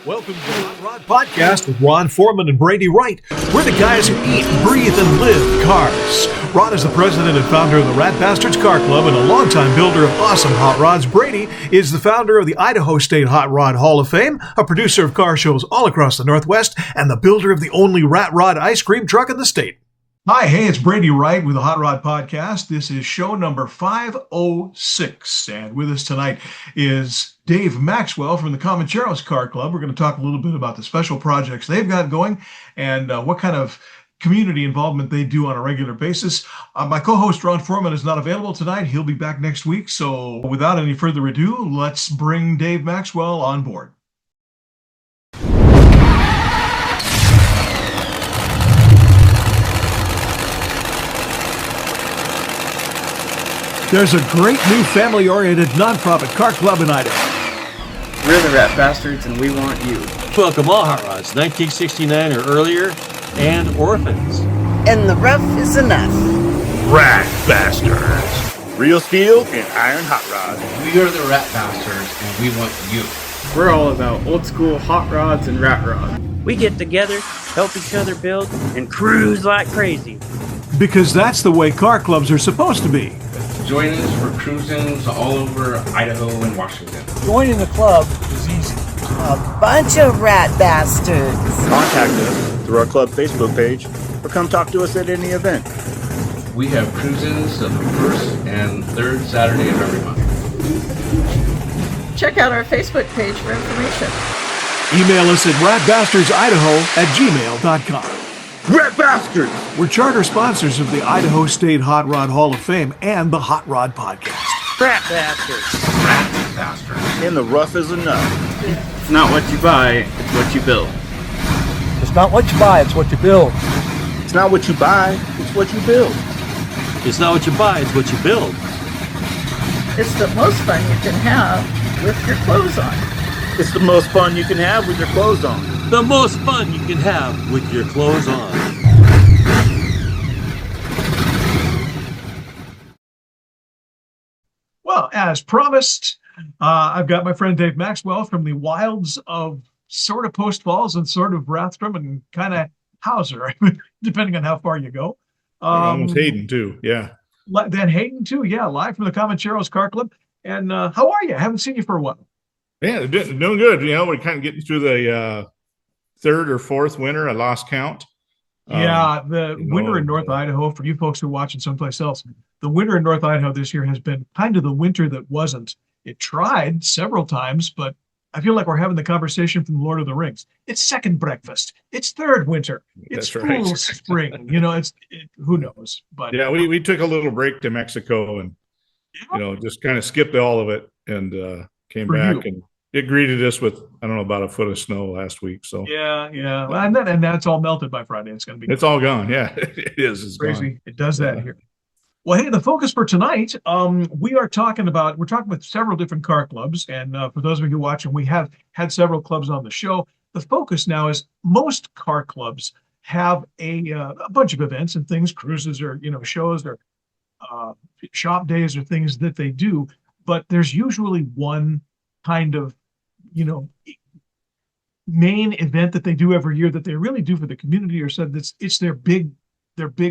Welcome to the Hot Rod Podcast with Ron Foreman and Brady Wright. We're the guys who eat, breathe, and live cars. Ron is the president and founder of the Rat Bastards Car Club and a longtime builder of awesome hot rods. Brady is the founder of the Idaho State Hot Rod Hall of Fame, a producer of car shows all across the Northwest, and the builder of the only rat rod ice cream truck in the state. Hi, hey, it's Brady Wright with the Hot Rod Podcast. This is show number 506, and with us tonight is Dave Maxwell from the Comancheros Car Club. We're going to talk a little bit about the special projects they've got going and what kind of community involvement they do on a regular basis. My co-host Ron Foreman is not available tonight. He'll be back next week. So without any further ado, let's bring Dave Maxwell on board. There's a great new family-oriented nonprofit car club in Idaho. We're the Rat Bastards, and we want you. Welcome all hot rods, 1969 or earlier, and orphans. And the rough is enough. Rat Bastards. Real steel and iron hot rods. We are the Rat Bastards, and we want you. We're all about old school hot rods and rat rods. We get together, help each other build, and cruise like crazy. Because that's the way car clubs are supposed to be. Join us for cruisings all over Idaho and Washington. Joining the club is easy. A bunch of rat bastards. Contact us through our club Facebook page or come talk to us at any event. We have cruisings on the first and third Saturday of every month. Check out our Facebook page for information. Email us at ratbastards.idaho@gmail.com. Rat Bastards! We're charter sponsors of the Idaho State Hot Rod Hall of Fame and the Hot Rod Podcast. Rat bastards. Rat Bastards. And the rough is enough. It's not what you buy, it's what you build. It's not what you buy, it's what you build. It's not what you buy, it's what you build. It's not what you buy, it's what you build. It's the most fun you can have with your clothes on. It's the most fun you can have with your clothes on. The most fun you can have with your clothes on. Well, as promised, I've got my friend Dave Maxwell from the wilds of sort of Post Falls and sort of Rathdrum and kind of Hauser, depending on how far you go. Almost Hayden, too. Yeah. Then Hayden, too. Yeah, live from the Comancheros Car Club. And how are you? I haven't seen you for a while. Yeah, doing good. You know, we're kind of getting through the third or fourth winter. I lost count. The winter in North Idaho, for you folks who are watching someplace else, the winter in North Idaho this year has been kind of the winter that wasn't. It tried several times, but I feel like we're having the conversation from Lord of the Rings. It's second breakfast. It's third winter. It's That's right. full spring. You know, who knows? But yeah, we took a little break to Mexico and, just kind of skipped all of it and came back and it greeted us with, I don't know, about a foot of snow last week. So yeah. And that's all melted by Friday. It's going to be. It's all gone. Yeah, it is. It's crazy. Gone. It does that here. Well, hey, the focus for tonight, we're talking with several different car clubs. And for those of you watching, we have had several clubs on the show. The focus now is most car clubs have a bunch of events and things, cruises or, shows or shop days or things that they do. But there's usually one kind of, main event that they do every year that they really do for the community, or said that it's their big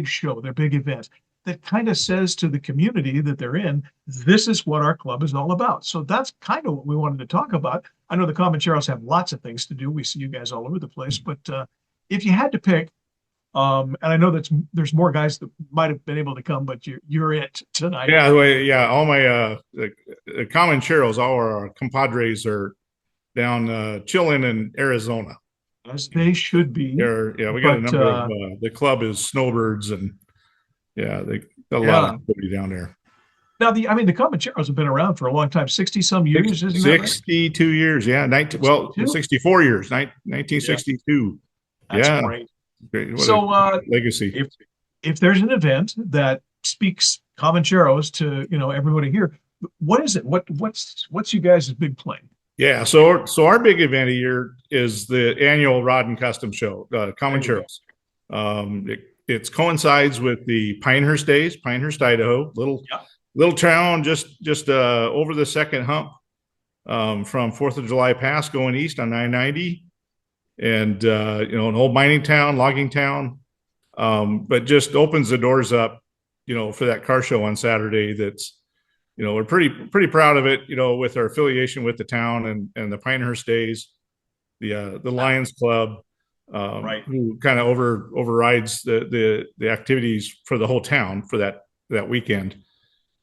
show, their big event that kind of says to the community that they're in, this is what our club is all about. So that's kind of what we wanted to talk about. I know the Comancheros have lots of things to do. We see you guys all over the place, but if you had to pick, and I know there's more guys that might have been able to come, but you're it tonight. Yeah. All my the Comancheros, all our compadres are down chilling in Arizona, as they should be. We got a number of the club is Snowbirds, and they got a lot of activity down there. Now the Comancheros have been around for a long time, 60-some years, isn't that right? 62 years, 64 years, 1962. That's great. So legacy. If there's an event that speaks Comancheros to everybody here, what is it? What's you guys' big play? Yeah, so our big event a year is the annual Rod and Custom Show, Comancheros. It coincides with the Pinehurst Days, Pinehurst, Idaho, little town just over the second hump from 4th of July Pass going east on 990, and an old mining town, logging town, but just opens the doors up, for that car show on Saturday. That's, we're pretty proud of it, with our affiliation with the town and the Pinehurst Days, the Lions Club, who kind of overrides the activities for the whole town for that weekend.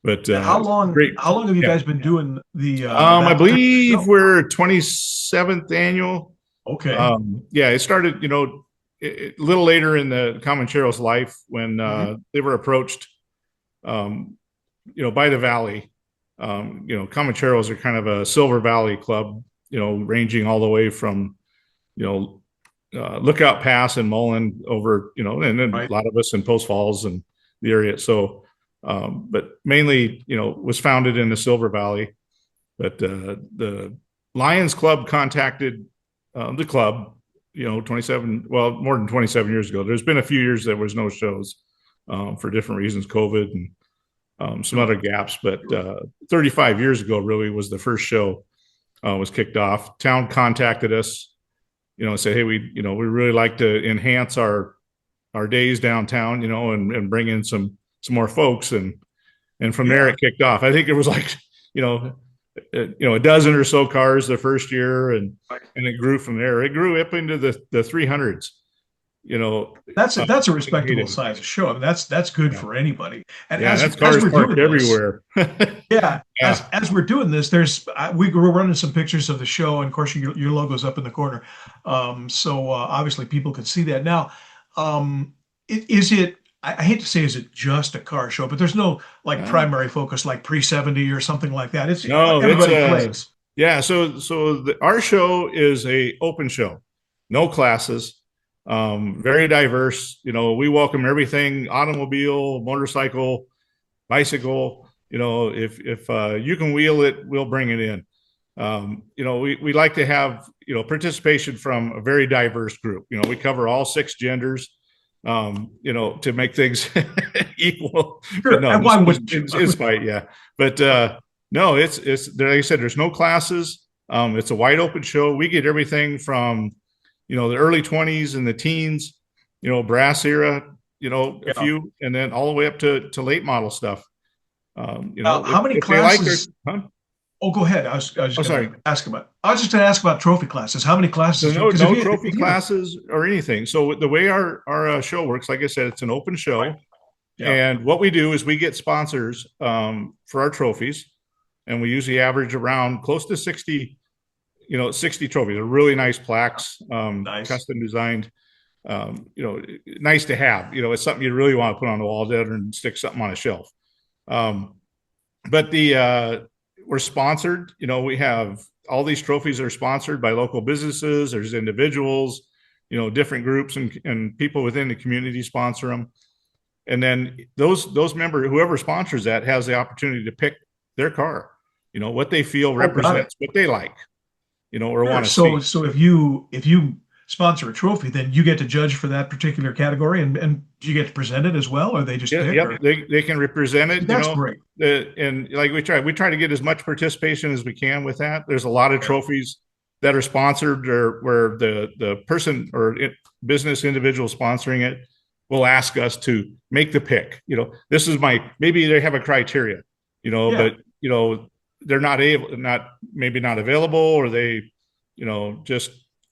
But how long have you guys been doing the? I believe we're 27th annual. Okay. It started, a little later in the Comancheros' life when they were approached, by the Valley. Comancheros are kind of a Silver Valley club, ranging all the way from, Lookout Pass and Mullen over, and then a lot of us in Post Falls and the area. So, but mainly, was founded in the Silver Valley. But the Lions Club contacted the club, more than 27 years ago. There's been a few years there was no shows for different reasons, COVID and some other gaps. But 35 years ago, really, was the first show was kicked off. Town contacted us, and said, hey, we really like to enhance our days downtown, and bring in some more folks. And from there it kicked off. I think it was like, a dozen or so cars the first year, and it grew from there. It grew up into the 300s. That's a respectable size of show. I mean, that's good for anybody. And that's cars parked everywhere. As we're doing this, we're running some pictures of the show, and of course your logo's up in the corner, so obviously people can see that. Now, is it? I hate to say, is it just a car show? But there's no primary focus like pre-70 or something like that. Everybody plays. Yeah. So our show is a open show, no classes, very diverse. We welcome everything: automobile, motorcycle, bicycle. If you can wheel it, we'll bring it in. We like to have participation from a very diverse group. We cover all 6 genders. To make things equal. Sure. No, and why wouldn't you? It's fight, yeah. But no, it's like I said, there's no classes. It's a wide open show. We get everything from the early 20s and the teens, brass era, a few, and then all the way up to late model stuff. How many classes? Oh, go ahead. I was just going to ask about trophy classes. How many classes? So no trophy classes or anything. So the way our show works, like I said, it's an open show. Right. Yeah. And what we do is we get sponsors for our trophies, and we usually average around close to 60 trophies. They're really nice plaques, custom designed, nice to have. It's something you really want to put on the wall and stick something on a shelf. But we're sponsored. We have all these trophies are sponsored by local businesses. There's individuals, different groups and people within the community sponsor them. And then those members, whoever sponsors that, has the opportunity to pick their car, what they feel represents what they like, or want to see. So if you sponsor a trophy, then you get to judge for that particular category, and do you get to present it as well, or they just pick? Yep, they can represent it. That's great. And like we try to get as much participation as we can with that. There's a lot of trophies that are sponsored, or where the person or business individual sponsoring it will ask us to make the pick. This is maybe they have a criteria, but they're not available, or they just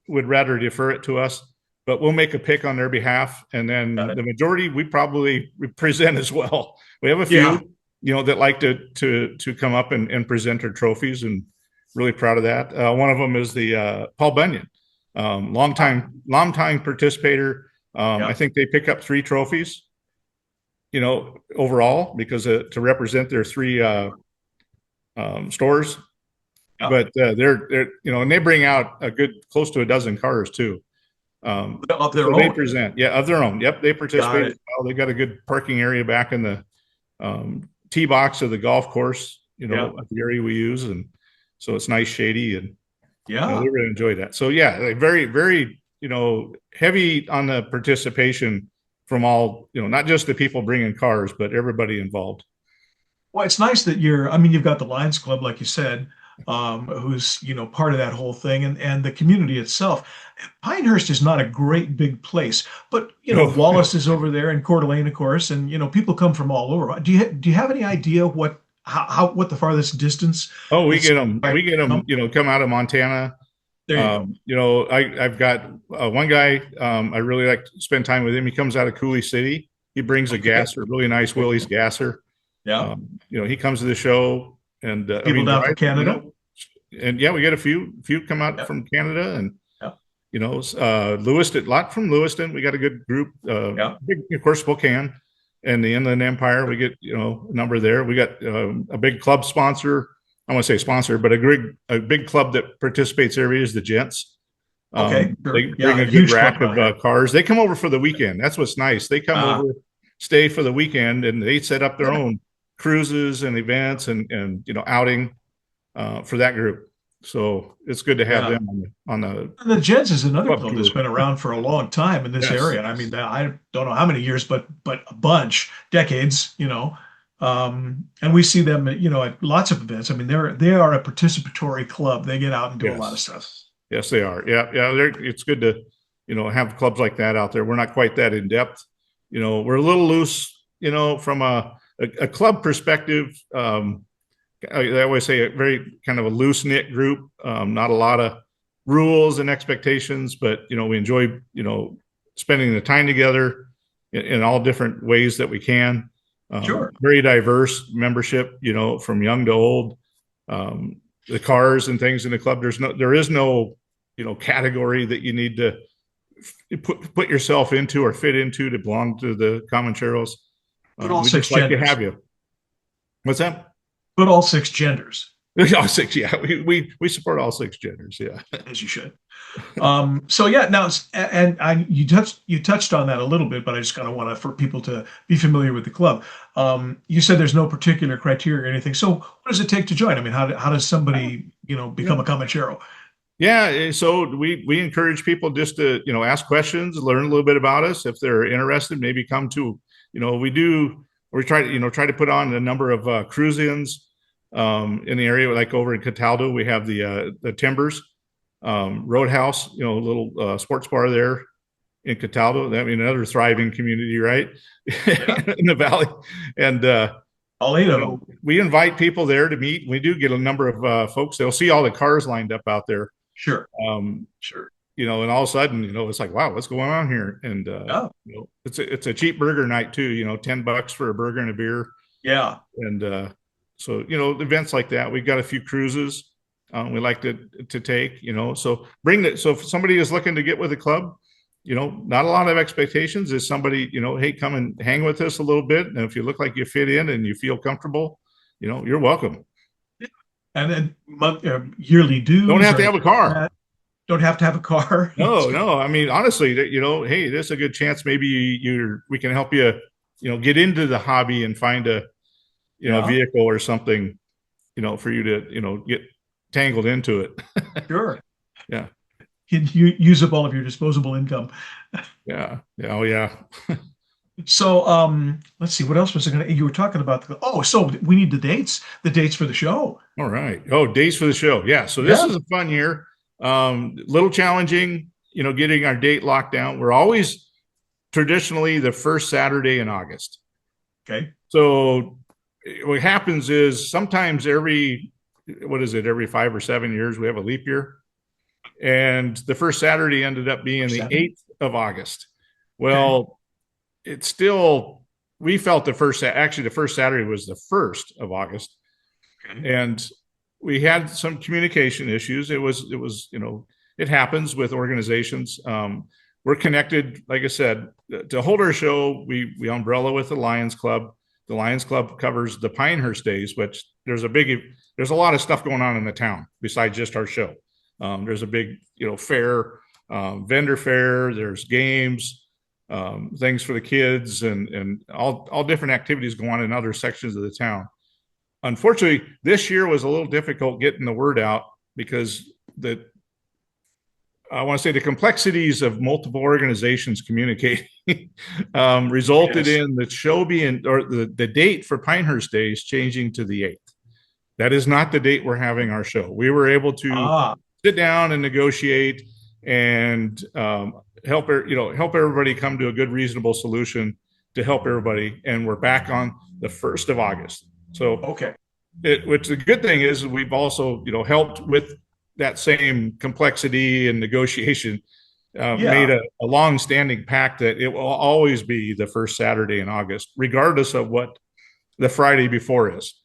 would rather defer it to us, but we'll make a pick on their behalf. And then the majority we probably present as well. We have a few, that like to come up and present their trophies, and really proud of that. One of them is the Paul Bunyan, longtime participator. I think they pick up 3 trophies, overall, because to represent their 3 stores. But they're and they bring out a good close to a dozen cars too. Of their own. They present, of their own. Yep, they participate. Well, they got a good parking area back in the tee box of the golf course. At the area we use, and so it's nice, shady, and we really enjoy that. So very, very heavy on the participation from all not just the people bringing cars, but everybody involved. Well, it's nice that you've got the Lions Club, like you said. who's part of that whole thing, and the community itself. Pinehurst is not a great big place, but Wallace is over there, and Coeur d'Alene, of course, and people come from all over. Do you have any idea what the farthest distance? Oh, we get them. Come out of Montana. There you go. I've got one guy. I really like to spend time with him. He comes out of Coulee City. He brings a gasser, really nice Willys gasser. Yeah. He comes to the show, and people down from Canada. And yeah, we get a few come out from Canada, and Lewiston, a lot from Lewiston. We got a good group. Big, of course, Spokane and the Inland Empire. We get a number there. We got a big club sponsor. I want to say sponsor, but a big club that participates every year is the Gents. Okay, sure. They bring a good rack of cars. They come over for the weekend. That's what's nice. They come over, stay for the weekend, and they set up their own cruises and events and outing for that group. So it's good to have them on the. And the Gents is another club that's been around for a long time in this area. And I mean, I don't know how many years, but a bunch, decades. And we see them, at lots of events. I mean, they are a participatory club. They get out and do a lot of stuff. Yes, they are. Yeah. It's good to, have clubs like that out there. We're not quite that in depth. We're a little loose, from a club perspective. I always say a very kind of a loose knit group. Not a lot of rules and expectations, but we enjoy spending the time together in all different ways that we can. Sure. Very diverse membership, from young to old. The cars and things in the club. There is no category that you need to put yourself into or fit into to belong to the Comancheros. But all we six just like genders. to have you. What's that? But all six genders. All six, yeah. We support all six genders, yeah. As you should. So yeah, now you touched on that a little bit, but I just kind of want for people to be familiar with the club. You said there's no particular criteria or anything. So what does it take to join? I mean, how does somebody become a Comanchero? Yeah, so we encourage people just to ask questions, learn a little bit about us. If they're interested, maybe come to we try to put on a number of cruise-ins in the area, like over in Cataldo. We have the Timbers Roadhouse, little sports bar there in Cataldo. I mean, another thriving community, right? In the valley. And Idaho. We invite people there to meet. We do get a number of folks. They'll see all the cars lined up out there. Sure. Sure. And all of a sudden, it's like, wow, what's going on here? And it's a cheap burger night too. $10 for a burger and a beer. Yeah. And so events like that. We've got a few cruises we like to take. So so if somebody is looking to get with the club, not a lot of expectations. Is somebody hey, come and hang with us a little bit, and if you look like you fit in and you feel comfortable, you're welcome. And then yearly dues. Don't have to have a car. Don't have to have a car. No. I mean, honestly, hey, there's a good chance maybe we can help you, get into the hobby and find a vehicle or something, for you to, get tangled into it. Sure. Yeah. You use up all of your disposable income. Yeah. Oh, yeah. So, let's see, what else was I going to, you were talking about, so we need the dates for the show. All right. Oh, dates for the show. Yeah. So this is a fun year. Little challenging, getting our date locked down. We're always traditionally the first Saturday in August. Okay. So what happens is sometimes every 5 or 7 years, we have a leap year. And the first Saturday ended up being the 8th of August. Well, it's still, we felt the first Saturday was the 1st of August. Okay. And we had some communication issues. It was, it happens with organizations. We're connected, like I said, to hold our show. We umbrella with the Lions Club. The Lions Club covers the Pinehurst days, which there's a lot of stuff going on in the town besides just our show. There's a big, fair, vendor fair. There's games, things for the kids, and all different activities go on in other sections of the town. Unfortunately, this year was a little difficult getting the word out because the complexities of multiple organizations communicating resulted in the show being, or the date for Pinehurst Days changing to the 8th. That is not the date we're having our show. We were able to sit down and negotiate and help everybody come to a good, reasonable solution to help everybody. And we're back on the 1st of August. So, Okay. Which the good thing is we've also, helped with that same complexity and negotiation, made a long-standing pact that it will always be the first Saturday in August, regardless of what the Friday before is.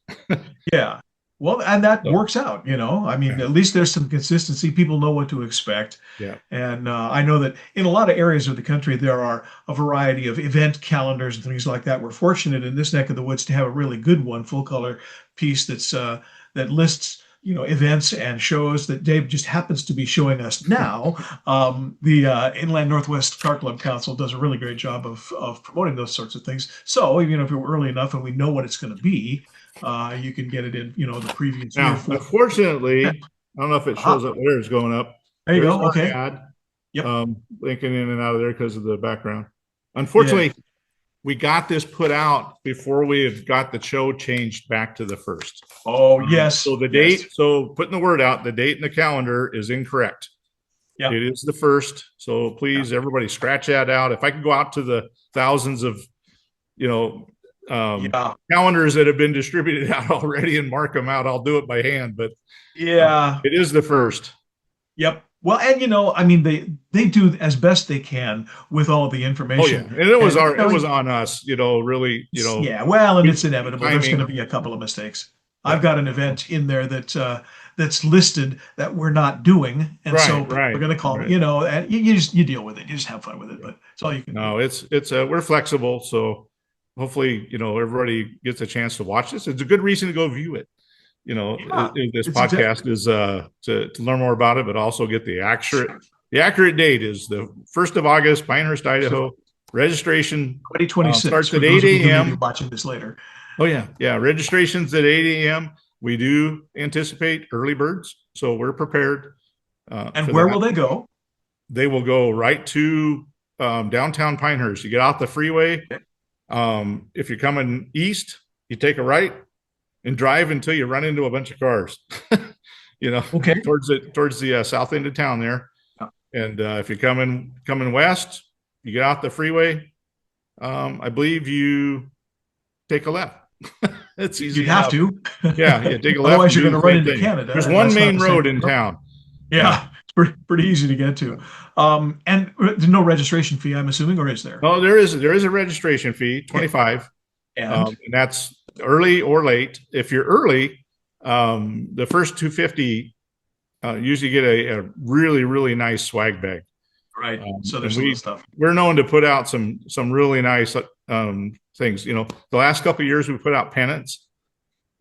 Yeah. Well, and that works out, I mean, at least there's some consistency. People know what to expect. Yeah. And I know that in a lot of areas of the country, there are a variety of event calendars and things like that. We're fortunate in this neck of the woods to have a really good one, full color piece that lists, events and shows that Dave just happens to be showing us now. The Inland Northwest Car Club Council does a really great job of promoting those sorts of things. So, if we're early enough and we know what it's going to be, you can get it in, the previous Now, year. Unfortunately, I don't know if it shows up there. It's going up. There you There's go. our Okay. ad, Yep. linking in and out of there because of the background. Unfortunately, we got this put out before we had got the show changed back to the 1st. Oh, yes. So the date, so putting the word out, the date in the calendar is incorrect. Yeah. It is the 1st. So please, everybody, scratch that out. If I could go out to the thousands of, calendars that have been distributed out already and mark them out, I'll do it by hand. But it is the 1st. Yep. Well, and I mean, they do as best they can with all of the information. Oh yeah, and it was on us, really, Yeah, well, and it's inevitable. There's going to be a couple of mistakes. Yeah. I've got an event in there that's listed that we're not doing, and we're going to call it. And you deal with it. You just have fun with it. But it's all you can. No, it's we're flexible, so hopefully everybody gets a chance to watch this. It's a good reason to go view it. This podcast is to learn more about it, but also get the accurate date is the 1st of August, Pinehurst, Idaho. Registration 2026 starts at 8 a.m. Watching this later. Oh yeah. Registration's at 8 a.m. We do anticipate early birds, so we're prepared. And where will they go? They will go right to downtown Pinehurst. You get off the freeway. If you're coming east, you take a right and drive until you run into a bunch of cars, towards the south end of town there. And if you're coming west, you get off the freeway. I believe you take a left. It's easy. You have to. Yeah, take a left. Otherwise, you're going to run into Canada. There's one main road in town. Yeah, it's pretty easy to get to. And there's no registration fee, I'm assuming, or is there? Oh, there is a registration fee, $25, and that's early or late. If you're early, the first 250 usually get a really, really nice swag bag. Right. So there's some stuff. We're known to put out some really nice things. The last couple of years we put out pennants.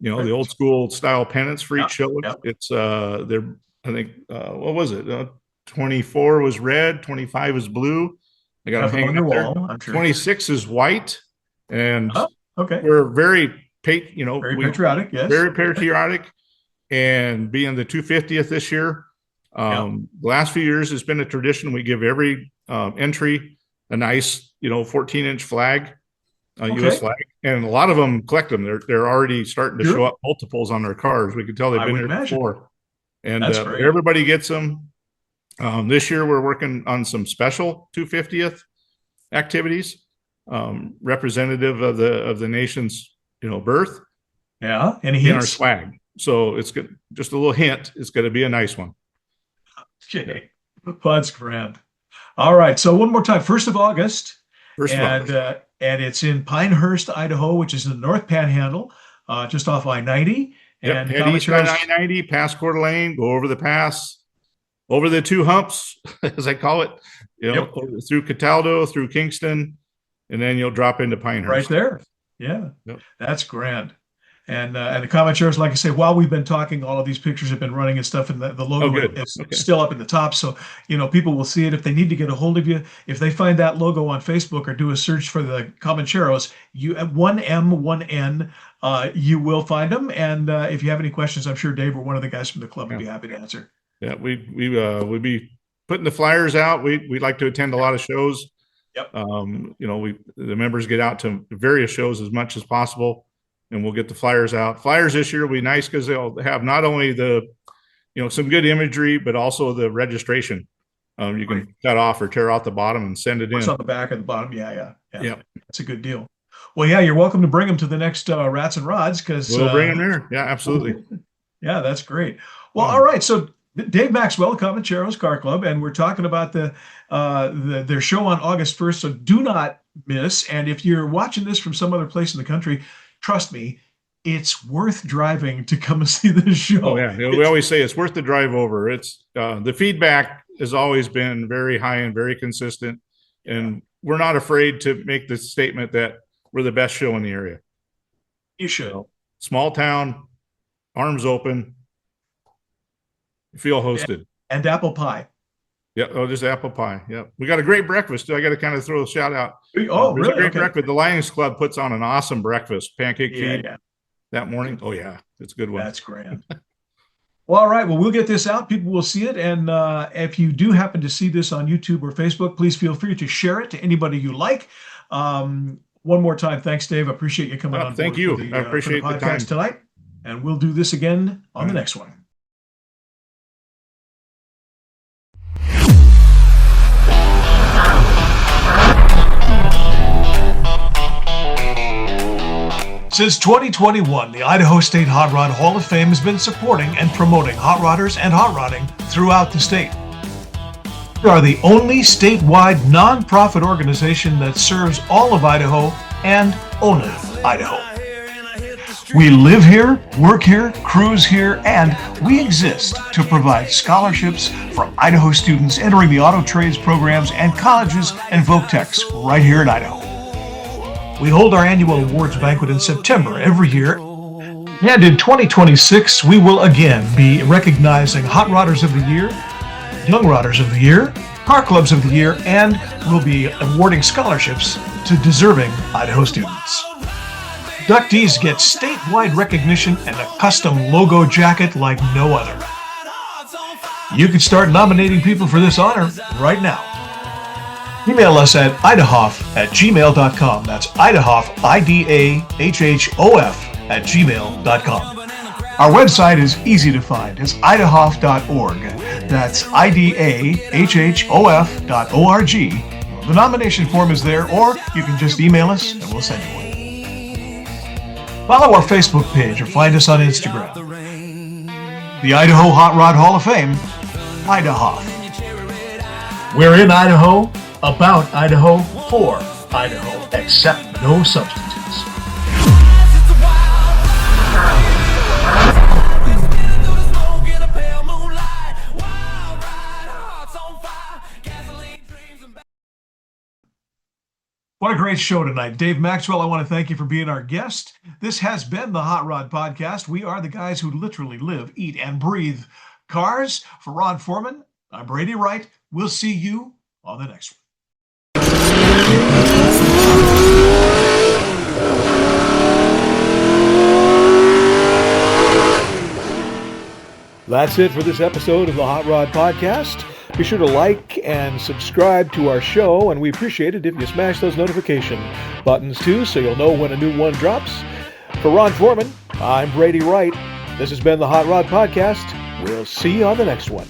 The old school style pennants for each show. Yep. It's they're I think what was it? 24 was red, 25 is blue. I got them hanging on your wall. I'm sure. 26 is white, and we're very patriotic. Yes, very patriotic. And being the 250th this year, the last few years it's been a tradition. We give every entry a nice 14-inch flag, U.S. flag, and a lot of them collect them. They're already starting to show up multiples on their cars. We can tell they've been there before, and everybody gets them. This year we're working on some special 250th activities, representative of the nation's birth. Yeah, any in our swag. So it's good. Just a little hint. It's going to be a nice one. Okay, that's grand. All right. So one more time, 1st of August, and it's in Pinehurst, Idaho, which is in the North Panhandle, just off I-90. And head east on I-90, past Coeur d'Alene, go over the pass, over the two humps, as I call it, through Cataldo, through Kingston, and then you'll drop into Pinehurst. Right there. Yeah, that's grand. And the Comancheros, like I say, while we've been talking, all of these pictures have been running and stuff, and the logo is still up in the top. So, people will see it. If they need to get a hold of you, if they find that logo on Facebook or do a search for the Comancheros, you at 1M, 1N, you will find them. And if you have any questions, I'm sure Dave or one of the guys from the club would be happy to answer. Yeah, we'd be putting the flyers out. We'd like to attend a lot of shows. Yep. The members get out to various shows as much as possible. and we'll get the flyers out. Flyers this year will be nice because they'll have not only the, some good imagery, but also the registration. You can cut off or tear out the bottom and send it What's in. on the back and the bottom? Yeah. Yep. That's a good deal. Well, yeah, you're welcome to bring them to the next Rats and Rods because we'll bring them there. Yeah, absolutely. Yeah, that's great. Well, all right. So Dave Maxwell, Comancheros Car Club, and we're talking about their show on August 1st. So do not miss. And if you're watching this from some other place in the country, trust me, it's worth driving to come and see this show. Oh yeah, we always say it's worth the drive over. It's the feedback has always been very high and very consistent, and we're not afraid to make the statement that we're the best show in the area. You should. Small town, arms open, feel hosted. And apple pie. Yeah, just apple pie. Yeah, we got a great breakfast too. I got to kind of throw a shout out. Oh, there's really? a great breakfast. The Lions Club puts on an awesome breakfast, pancake feed that morning. Oh yeah, it's a good one. That's grand. Well, all right. Well, we'll get this out. People will see it. And if you do happen to see this on YouTube or Facebook, please feel free to share it to anybody you like. One more time, thanks, Dave. I appreciate you coming on. Thank you. I appreciate the time tonight. And we'll do this again on the next one. Since 2021, the Idaho State Hot Rod Hall of Fame has been supporting and promoting hot rodders and hot rodding throughout the state. We are the only statewide nonprofit organization that serves all of Idaho and only Idaho. We live here, work here, cruise here, and we exist to provide scholarships for Idaho students entering the auto trades programs and colleges and Voctechs right here in Idaho. We hold our annual awards banquet in September every year, and in 2026 we will again be recognizing Hot Rodders of the Year, Young Rodders of the Year, Car Clubs of the Year, and we'll be awarding scholarships to deserving Idaho students. Inductees get statewide recognition and a custom logo jacket like no other. You can start nominating people for this honor right now. Email us at idahof@gmail.com. That's idahof, IDAHHOF @gmail.com. Our website is easy to find. It's idahof.org. That's IDAHHOF.org. The nomination form is there, or you can just email us and we'll send you one. Follow our Facebook page or find us on Instagram. The Idaho Hot Rod Hall of Fame, Idahof. We're in Idaho, about Idaho, for Idaho, accept no substitutes. What a great show tonight. Dave Maxwell, I want to thank you for being our guest. This has been the Hot Rod Podcast. We are the guys who literally live, eat, and breathe cars. For Ron Foreman, I'm Brady Wright. We'll see you on the next one. That's it for this episode of the Hot Rod Podcast. Be sure to like and subscribe to our show, and we appreciate it if you smash those notification buttons too, so you'll know when a new one drops. For Ron Foreman, I'm Brady Wright. This has been the Hot Rod Podcast. We'll see you on the next one.